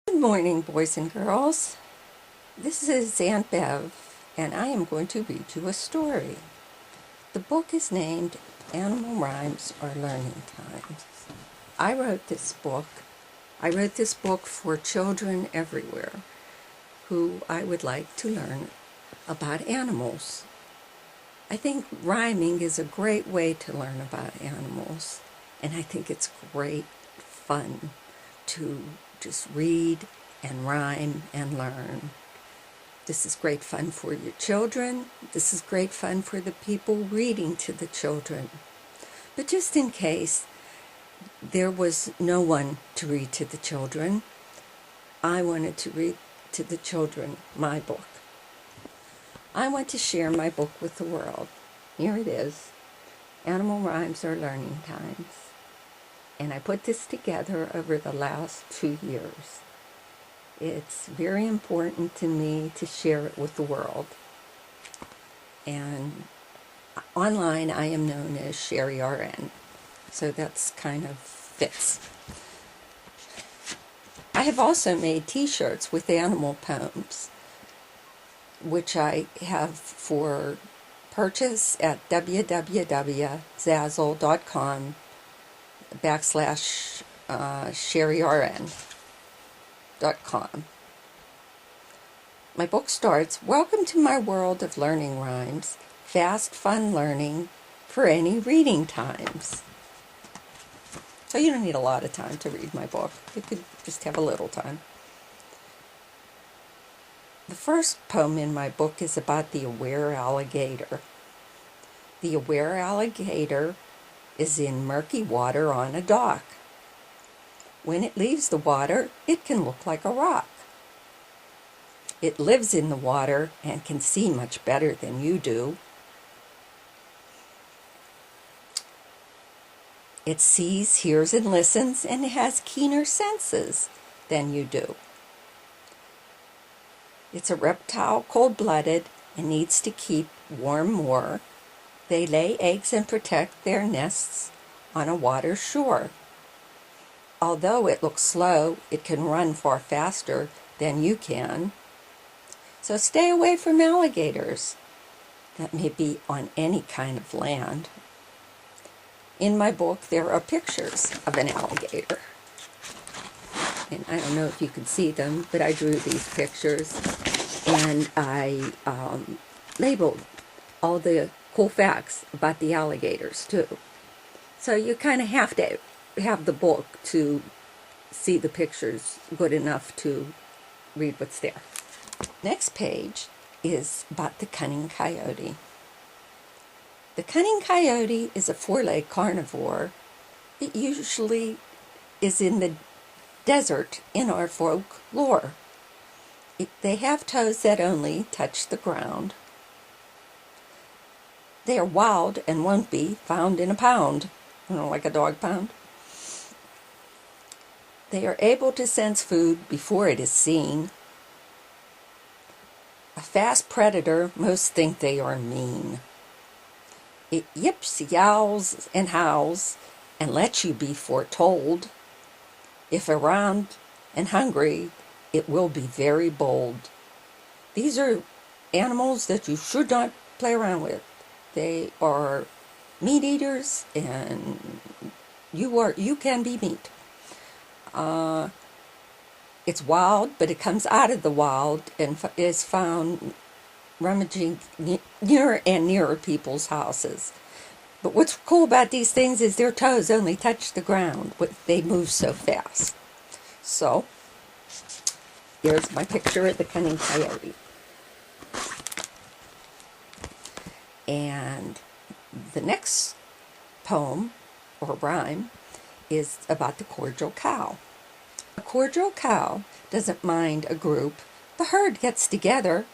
Good morning, boys and girls. This is Aunt Bev, and I am going to read you a story. The book is named Animal Rhymes Are Learning Times. I wrote this book for children everywhere who I would like to learn about animals. I think rhyming is a great way to learn about animals, and I think it's great fun to just read and rhyme and learn. This is great fun for your children. This is great fun for the people reading to the children. But just in case there was no one to read to the children, I wanted to read to the children my book. I want to share my book with the world. Here it is. Animal Rhymes Are Learning Times. And I put this together over the last 2 years. It's very important to me to share it with the world. And online I am known as Sherry RN. So that's kind of fits. I have also made t-shirts with animal poems, which I have for purchase at www.sherryrn.com. My book starts, "Welcome to my world of learning rhymes, fast, fun learning for any reading times." So you don't need a lot of time to read my book. You could just have a little time. The first poem in my book is about the aware alligator. The aware alligator is in murky water on a dock. When it leaves the water, it can look like a rock. It lives in the water and can see much better than you do. It sees, hears, and listens, and it has keener senses than you do. It's a reptile, cold-blooded, and needs to keep warm more. They lay eggs and protect their nests on a water shore. Although it looks slow, it can run far faster than you can. So stay away from alligators. That may be on any kind of land. In my book, there are pictures of an alligator. And I don't know if you can see them, but I drew these pictures. And I labeled all the cool facts about the alligators, too. So you kind of have to have the book to see the pictures good enough to read what's there. Next page is about the cunning coyote. The cunning coyote is a four-legged carnivore. It usually is in the desert in our folklore. They have toes that only touch the ground. They are wild and won't be found in a pound, like a dog pound. They are able to sense food before it is seen. A fast predator, most think they are mean. It yips, yowls, and howls, and lets you be foretold. If around and hungry, it will be very bold. These are animals that you should not play around with. They are meat eaters, and you can be meat. It's wild, but it comes out of the wild and is found rummaging nearer and nearer people's houses. But what's cool about these things is their toes only touch the ground. They move so fast. So, here's my picture of the cunning coyote. And the next poem, or rhyme, is about the cordial cow. A cordial cow doesn't mind a group. The herd gets together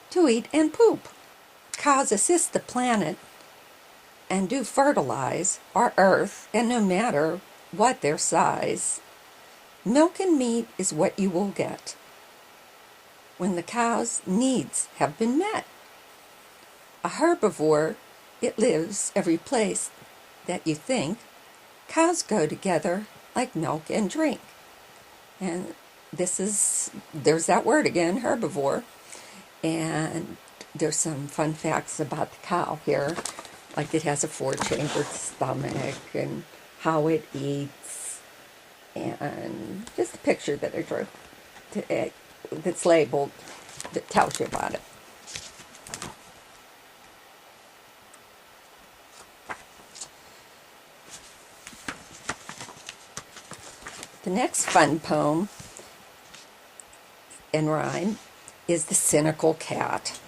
to eat and poop. Cows assist the planet and do fertilize our earth, and no matter what their size, milk and meat is what you will get when the cow's needs have been met. A herbivore, it lives every place that you think. Cows go together like milk and drink. And there's that word again, herbivore. And there's some fun facts about the cow here. Like it has a 4-chambered stomach and how it eats. And just a picture that I drew that's labeled that tells you about it. The next fun poem and rhyme is The Cynical Cat.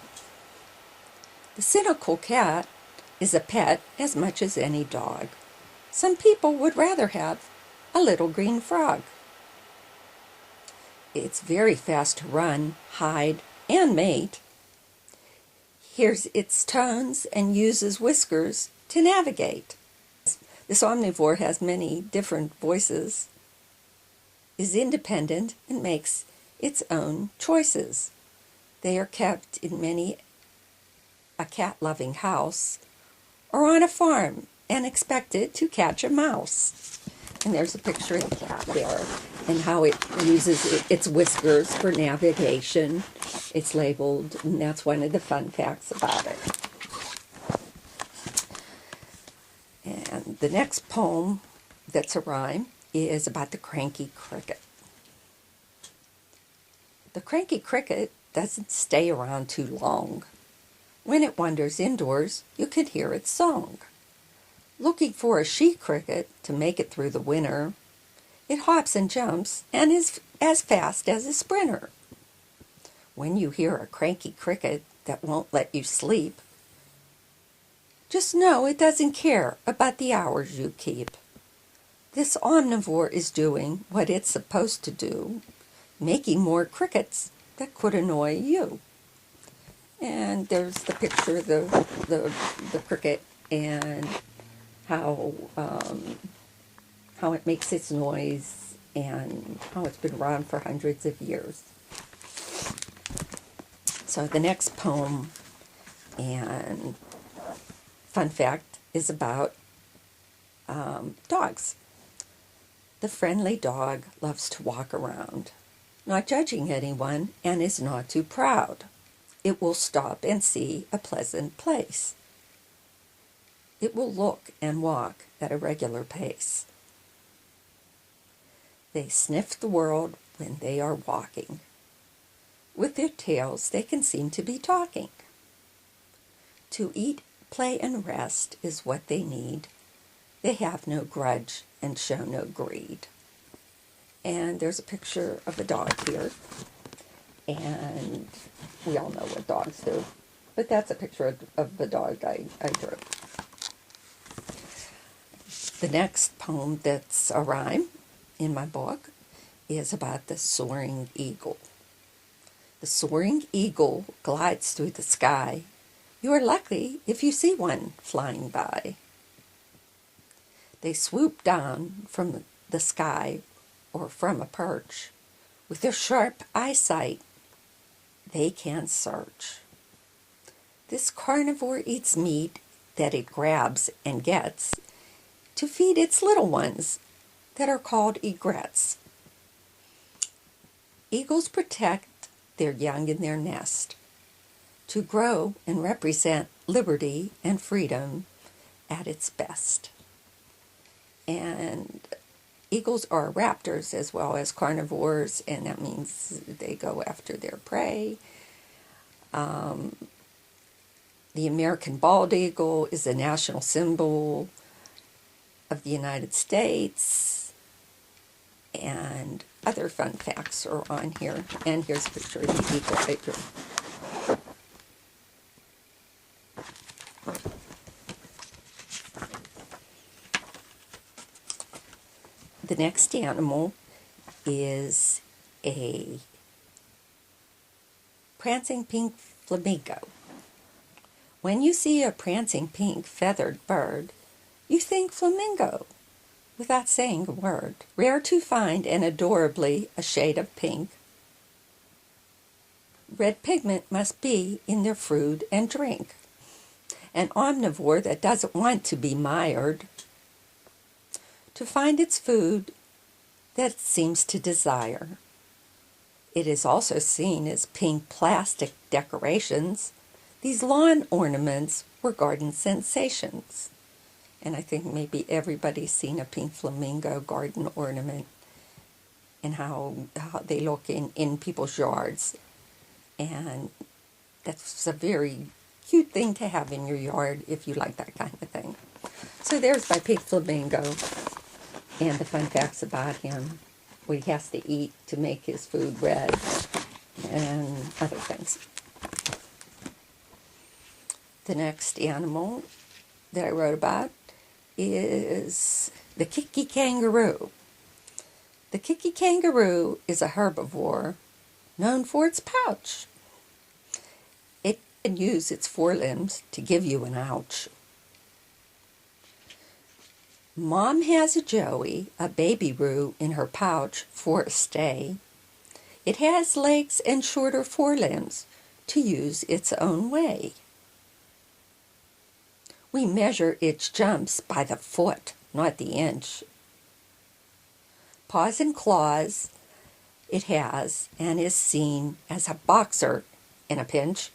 The cynical cat is a pet as much as any dog. Some people would rather have a little green frog. It's very fast to run, hide, and mate. Hears its tones and uses whiskers to navigate. This omnivore has many different voices, is independent, and makes its own choices. They are kept in many a cat-loving house or on a farm and expected to catch a mouse. And there's a picture of the cat there and how it uses its whiskers for navigation. It's labeled, and that's one of the fun facts about it. And the next poem that's a rhyme is about the cranky cricket. The cranky cricket doesn't stay around too long. When it wanders indoors, you can hear its song. Looking for a she cricket to make it through the winter, it hops and jumps and is as fast as a sprinter. When you hear a cranky cricket that won't let you sleep, just know it doesn't care about the hours you keep. This omnivore is doing what it's supposed to do, making more crickets that could annoy you. And there's the picture of the cricket and how it makes its noise and how it's been around for hundreds of years. So the next poem and fun fact is about dogs. The friendly dog loves to walk around, not judging anyone, and is not too proud. It will stop and see a pleasant place. It will look and walk at a regular pace. They sniff the world when they are walking. With their tails they can seem to be talking. To eat, play, and rest is what they need. They have no grudge and show no greed. And there's a picture of a dog here. And we all know what dogs do. But that's a picture of the dog I drew. The next poem that's a rhyme in my book is about the soaring eagle. The soaring eagle glides through the sky. You are lucky if you see one flying by. They swoop down from the sky or from a perch. With their sharp eyesight, they can search. This carnivore eats meat that it grabs and gets to feed its little ones that are called egrets. Eagles protect their young in their nest to grow and represent liberty and freedom at its best. And eagles are raptors as well as carnivores, and that means they go after their prey. The American bald eagle is a national symbol of the United States, and other fun facts are on here. And here's a picture of the eagle I drew. The next animal is a prancing pink flamingo. When you see a prancing pink feathered bird, you think flamingo without saying a word. Rare to find and adorably a shade of pink. Red pigment must be in their food and drink. An omnivore that doesn't want to be mired to find its food that it seems to desire. It is also seen as pink plastic decorations. These lawn ornaments were garden sensations. And I think maybe everybody's seen a pink flamingo garden ornament and how they look in people's yards. And that's a very cute thing to have in your yard if you like that kind of thing. So there's my pink flamingo and the fun facts about him. What he has to eat to make his food red and other things. The next animal that I wrote about is the kangaroo. The kangaroo is a herbivore known for its pouch. It can use its forelimbs to give you an ouch. Mom has a joey, a baby-roo, in her pouch for a stay. It has legs and shorter forelimbs to use its own way. We measure its jumps by the foot, not the inch. Paws and claws it has and is seen as a boxer in a pinch.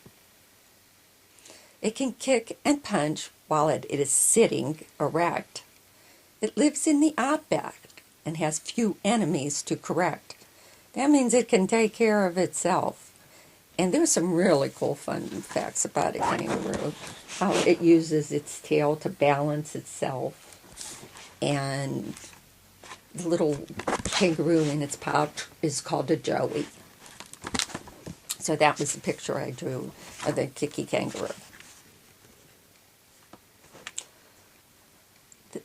It can kick and punch while it is sitting erect. It lives in the outback and has few enemies to correct. That means it can take care of itself. And there's some really cool fun facts about a kangaroo. How it uses its tail to balance itself. And the little kangaroo in its pouch is called a joey. So that was the picture I drew of the kangaroo.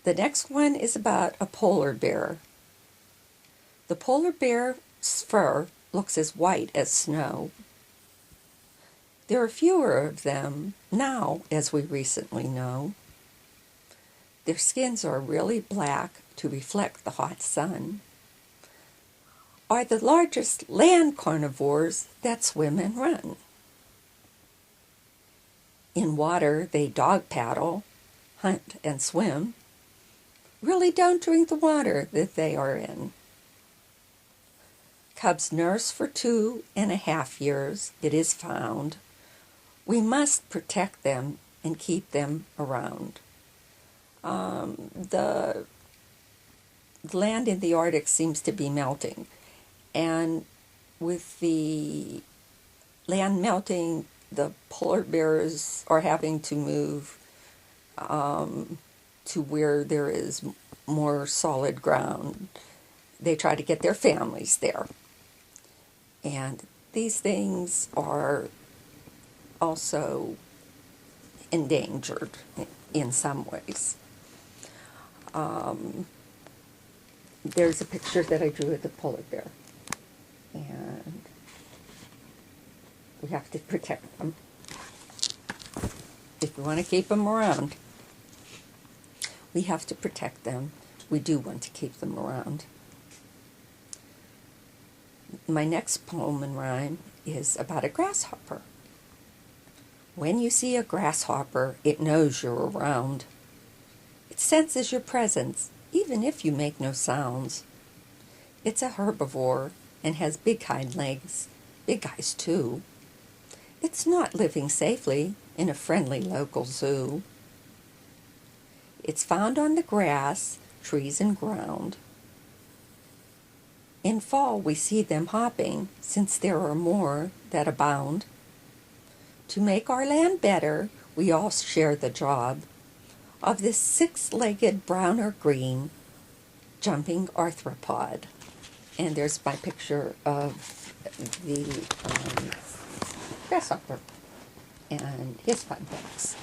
The next one is about a polar bear. The polar bear's fur looks as white as snow. There are fewer of them now, as we recently know. Their skins are really black to reflect the hot sun. Are the largest land carnivores that swim and run. In water, they dog paddle, hunt and swim. Really don't drink the water that they are in. Cubs nurse for 2.5 years, it is found. We must protect them and keep them around. The land in the Arctic seems to be melting, and with the land melting, the polar bears are having to move to where there is more solid ground. They try to get their families there. And these things are also endangered in some ways. There's a picture that I drew of the polar bear. And we have to protect them if we want to keep them around. We have to protect them. We do want to keep them around. My next poem and rhyme is about a grasshopper. When you see a grasshopper, it knows you're around. It senses your presence, even if you make no sounds. It's a herbivore and has big hind legs, big eyes too. It's not living safely in a friendly local zoo. It's found on the grass, trees, and ground. In fall we see them hopping, since there are more that abound. To make our land better, we all share the job of this 6-legged brown or green jumping arthropod. And there's my picture of the grasshopper and his fun facts.